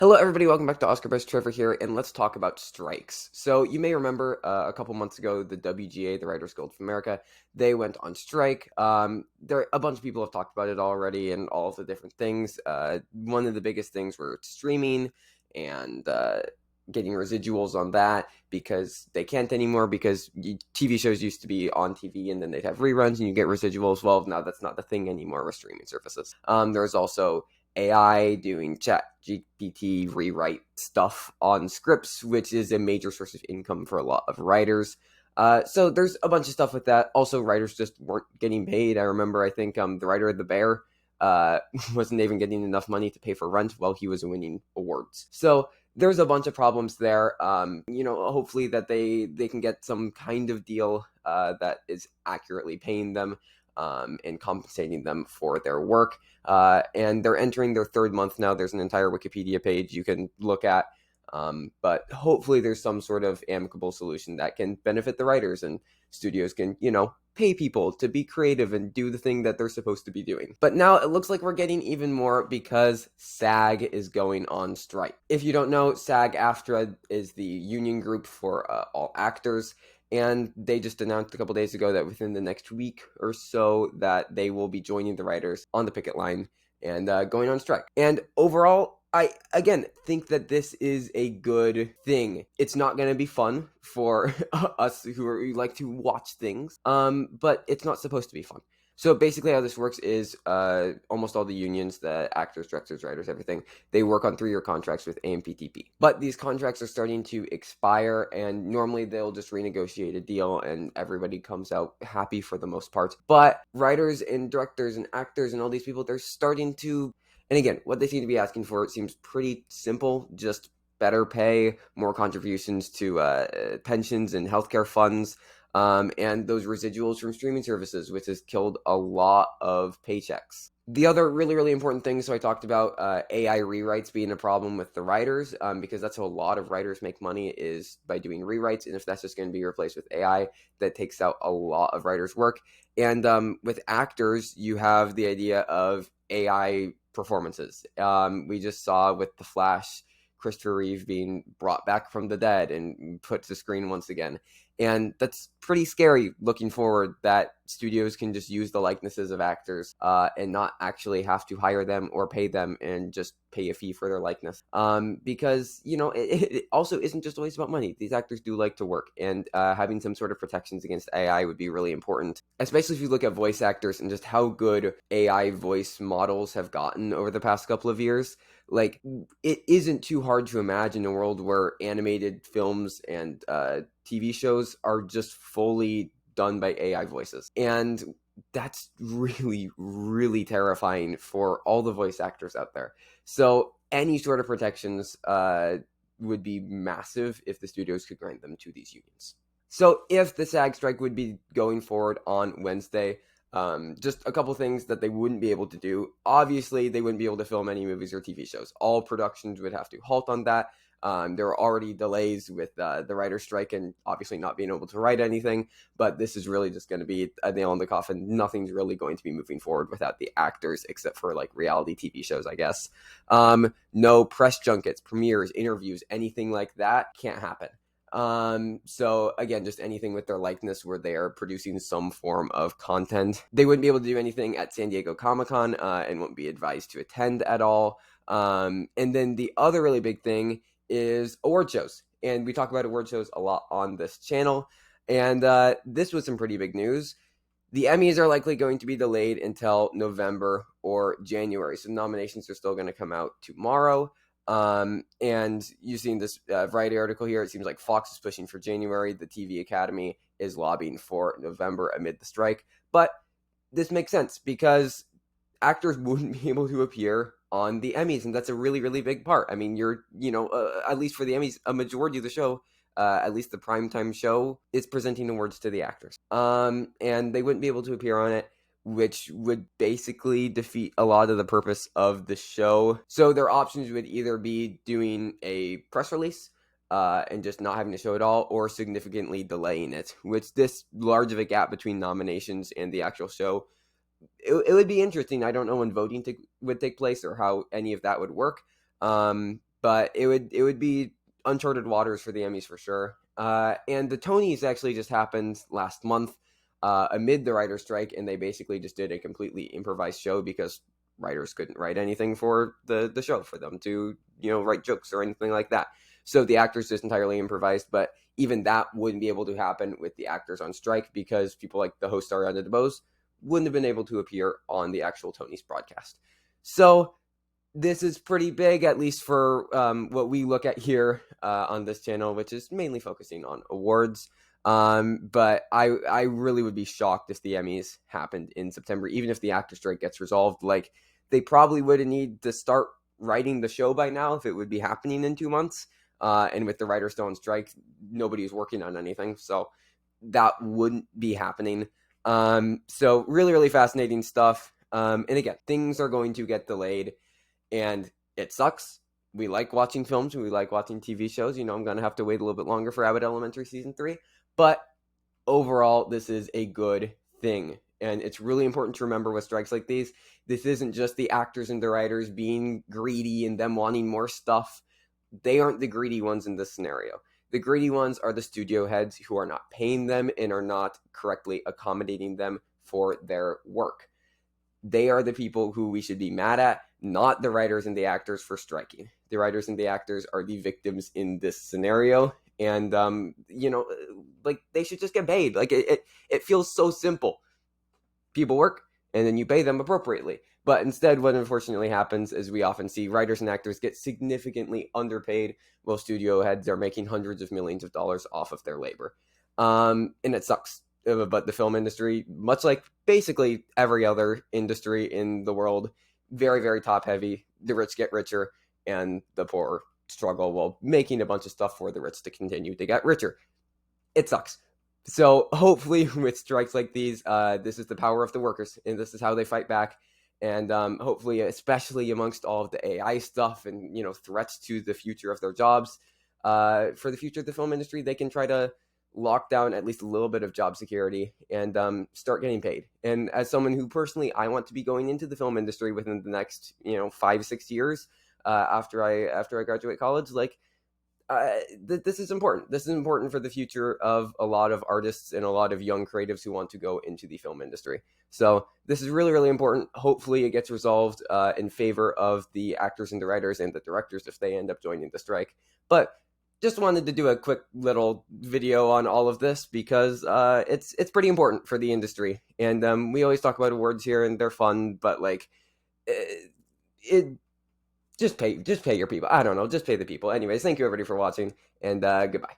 Hello, everybody. Welcome back to Oscar Best. Trevor here, and let's talk about strikes. So you may remember a couple months ago, the WGA, the Writers Guild of America, they went on strike. A bunch of people have talked about it already, and all of the different things. One of the biggest things were streaming and getting residuals on that because they can't anymore because TV shows used to be on TV and then they'd have reruns and you get residuals. Well, now that's not the thing anymore with streaming services. There's also AI doing chat GPT rewrite stuff on scripts, which is a major source of income for a lot of writers. So there's a bunch of stuff with that. Also, writers just weren't getting paid. I remember, I think the writer of The Bear wasn't even getting enough money to pay for rent while he was winning awards. So there's a bunch of problems there. Hopefully that they can get some kind of deal that is accurately paying them and compensating them for their work. And they're entering their third month now. There's an entire Wikipedia page you can look at. But hopefully there's some sort of amicable solution that can benefit the writers and studios can, pay people to be creative and do the thing that they're supposed to be doing. But now it looks like we're getting even more because SAG is going on strike. If you don't know, SAG-AFTRA is the union group for all actors. And they just announced a couple days ago that within the next week or so that they will be joining the writers on the picket line and going on strike. And overall, I, again, think that this is a good thing. It's not going to be fun for us who like to watch things, but it's not supposed to be fun. So basically how this works is almost all the unions, the actors, directors, writers, everything, they work on 3-year contracts with AMPTP. But these contracts are starting to expire, and normally they'll just renegotiate a deal and everybody comes out happy for the most part. But writers and directors and actors and all these people, they're starting to... And again, what they seem to be asking for, it seems pretty simple, just better pay, more contributions to pensions and healthcare funds, and those residuals from streaming services, which has killed a lot of paychecks. The other really, really important thing, so I talked about AI rewrites being a problem with the writers, because that's how a lot of writers make money, is by doing rewrites, and if that's just going to be replaced with AI, that takes out a lot of writers' work. And with actors, you have the idea of AI performances. We just saw with The Flash, Christopher Reeve being brought back from the dead and put to screen once again. And that's pretty scary looking forward, that studios can just use the likenesses of actors and not actually have to hire them or pay them and just pay a fee for their likeness. Because, it also isn't just always about money. These actors do like to work, and having some sort of protections against AI would be really important, especially if you look at voice actors and just how good AI voice models have gotten over the past couple of years. Like, it isn't too hard to imagine a world where animated films and TV shows are just fully done by AI voices. And that's really, really terrifying for all the voice actors out there. So any sort of protections would be massive if the studios could grant them to these unions. So if the SAG strike would be going forward on Wednesday, just a couple things that they wouldn't be able to do. Obviously, they wouldn't be able to film any movies or TV shows. All productions would have to halt on that. There are already delays with the writer's strike and obviously not being able to write anything, but this is really just going to be a nail in the coffin. Nothing's really going to be moving forward without the actors, except for like reality TV shows, I guess. No press junkets, premieres, interviews, anything like that can't happen. So again, just anything with their likeness where they are producing some form of content. They wouldn't be able to do anything at San Diego Comic-Con and wouldn't be advised to attend at all. And then the other really big thing is award shows. And we talk about award shows a lot on this channel. And this was some pretty big news. The Emmys are likely going to be delayed until November or January. So nominations are still going to come out tomorrow. And you've seen this Variety article here. It seems like Fox is pushing for January. The TV Academy is lobbying for November amid the strike. But this makes sense because actors wouldn't be able to appear on the Emmys, and that's a really, really big part. I mean, at least for the Emmys, a majority of the show, at least the primetime show, is presenting awards to the actors. And they wouldn't be able to appear on it, which would basically defeat a lot of the purpose of the show. So their options would either be doing a press release and just not having a show at all, or significantly delaying it, which this large of a gap between nominations and the actual show, it would be interesting. I don't know when voting would take place or how any of that would work. but it would be uncharted waters for the Emmys for sure. And the Tonys actually just happened last month amid the writer's strike, and they basically just did a completely improvised show because writers couldn't write anything for the show for them to write jokes or anything like that. So the actors just entirely improvised, but even that wouldn't be able to happen with the actors on strike because people like the host Ariana DeBose wouldn't have been able to appear on the actual Tonys broadcast. So this is pretty big, at least for what we look at here on this channel, which is mainly focusing on awards. But I really would be shocked if the Emmys happened in September, even if the actor strike gets resolved. Like, they probably would need to start writing the show by now if it would be happening in 2 months. And with the writers still on strike, nobody's working on anything, so that wouldn't be happening. So really, really fascinating stuff. And again, things are going to get delayed, and it sucks. We like watching films, we like watching TV shows. I'm going to have to wait a little bit longer for Abbott Elementary Season 3. But overall, this is a good thing. And it's really important to remember with strikes like these, this isn't just the actors and the writers being greedy and them wanting more stuff. They aren't the greedy ones in this scenario. The greedy ones are the studio heads who are not paying them and are not correctly accommodating them for their work. They are the people who we should be mad at, not the writers and the actors for striking. The writers and the actors are the victims in this scenario. And, they should just get paid. Like, it feels so simple. People work, and then you pay them appropriately. But instead, what unfortunately happens is we often see writers and actors get significantly underpaid while studio heads are making hundreds of millions of dollars off of their labor. And it sucks. But the film industry, much like basically every other industry in the world, very, very top heavy. The rich get richer, and the poor struggle while making a bunch of stuff for the rich to continue to get richer. It sucks. So hopefully with strikes like these, this is the power of the workers, and this is how they fight back. And hopefully, especially amongst all of the AI stuff and threats to the future of their jobs, for the future of the film industry, they can try to lock down at least a little bit of job security and start getting paid. And as someone who personally, I want to be going into the film industry within the next 5-6 years after I graduate college, like. This is important. This is important for the future of a lot of artists and a lot of young creatives who want to go into the film industry. So this is really, really important. Hopefully it gets resolved in favor of the actors and the writers and the directors if they end up joining the strike. But just wanted to do a quick little video on all of this because it's pretty important for the industry. And we always talk about awards here and they're fun, but like it just pay your people. I don't know, just pay the people. Anyways, thank you everybody for watching, and goodbye.